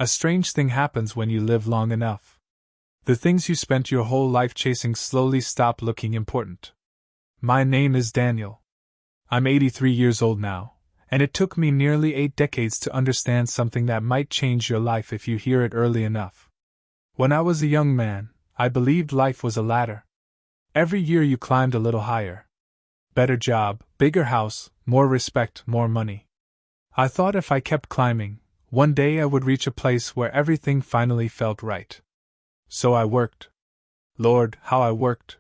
A strange thing happens when you live long enough. The things you spent your whole life chasing slowly stop looking important. My name is Daniel. I'm 83 years old now, and it took me nearly 8 decades to understand something that might change your life if you hear it early enough. When I was a young man, I believed life was a ladder. Every year you climbed a little higher. Better job, bigger house, more respect, more money. I thought if I kept climbing, one day I would reach a place where everything finally felt right. So I worked. Lord, how I worked!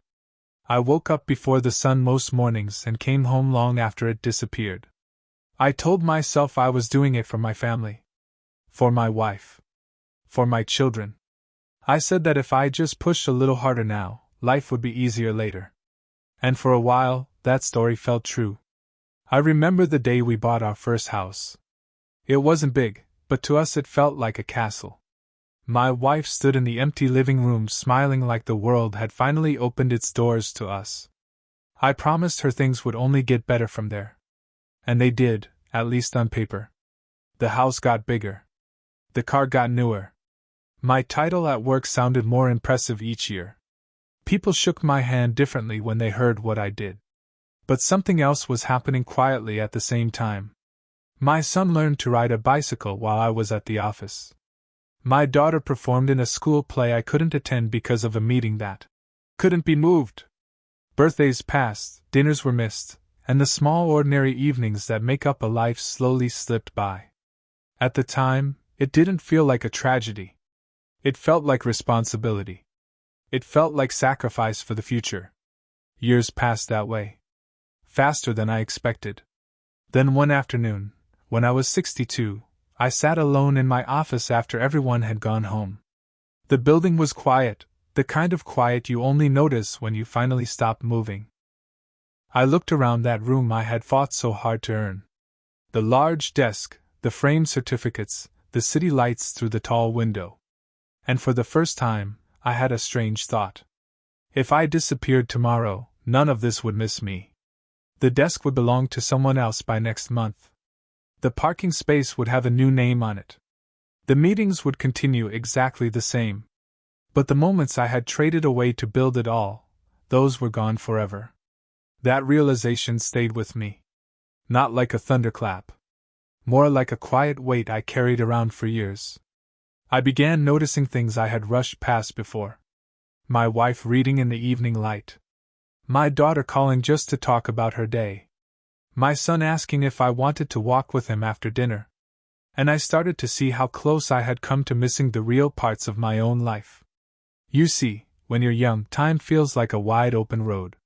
I woke up before the sun most mornings and came home long after it disappeared. I told myself I was doing it for my family. For my wife. For my children. I said that if I just pushed a little harder now, life would be easier later. And for a while, that story felt true. I remember the day we bought our first house. It wasn't big, but to us it felt like a castle. My wife stood in the empty living room smiling like the world had finally opened its doors to us. I promised her things would only get better from there. And they did, at least on paper. The house got bigger. The car got newer. My title at work sounded more impressive each year. People shook my hand differently when they heard what I did. But something else was happening quietly at the same time. My son learned to ride a bicycle while I was at the office. My daughter performed in a school play I couldn't attend because of a meeting that couldn't be moved. Birthdays passed, dinners were missed, and the small ordinary evenings that make up a life slowly slipped by. At the time, it didn't feel like a tragedy. It felt like responsibility. It felt like sacrifice for the future. Years passed that way. Faster than I expected. Then one afternoon, when I was 62, I sat alone in my office after everyone had gone home. The building was quiet, the kind of quiet you only notice when you finally stop moving. I looked around that room I had fought so hard to earn. The large desk, the framed certificates, the city lights through the tall window. And for the first time, I had a strange thought. If I disappeared tomorrow, none of this would miss me. The desk would belong to someone else by next month. The parking space would have a new name on it. The meetings would continue exactly the same. But the moments I had traded away to build it all, those were gone forever. That realization stayed with me. Not like a thunderclap. More like a quiet weight I carried around for years. I began noticing things I had rushed past before. My wife reading in the evening light. My daughter calling just to talk about her day. My son asking if I wanted to walk with him after dinner. And I started to see how close I had come to missing the real parts of my own life. You see, when you're young, time feels like a wide open road.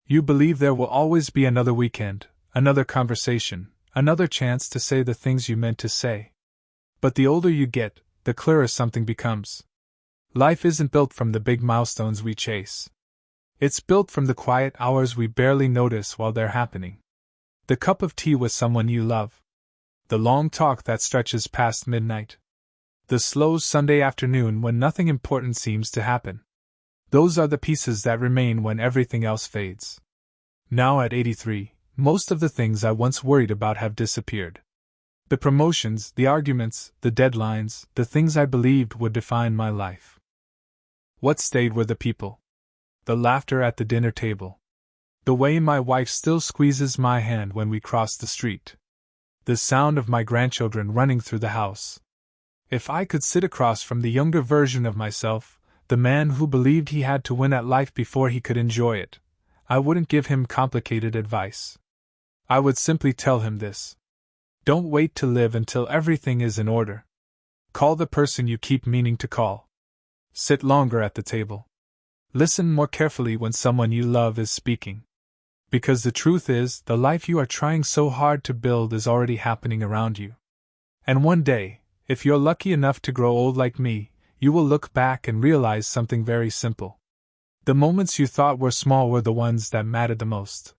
You believe there will always be another weekend, another conversation, another chance to say the things you meant to say. But the older you get, the clearer something becomes. Life isn't built from the big milestones we chase. It's built from the quiet hours we barely notice while they're happening. The cup of tea with someone you love. The long talk that stretches past midnight. The slow Sunday afternoon when nothing important seems to happen. Those are the pieces that remain when everything else fades. Now at 83, most of the things I once worried about have disappeared. The promotions, the arguments, the deadlines, the things I believed would define my life. What stayed were the people. The laughter at the dinner table. The way my wife still squeezes my hand when we cross the street. The sound of my grandchildren running through the house. If I could sit across from the younger version of myself, the man who believed he had to win at life before he could enjoy it, I wouldn't give him complicated advice. I would simply tell him this. Don't wait to live until everything is in order. Call the person you keep meaning to call. Sit longer at the table. Listen more carefully when someone you love is speaking. Because the truth is, the life you are trying so hard to build is already happening around you. And one day, if you're lucky enough to grow old like me, you will look back and realize something very simple. The moments you thought were small were the ones that mattered the most.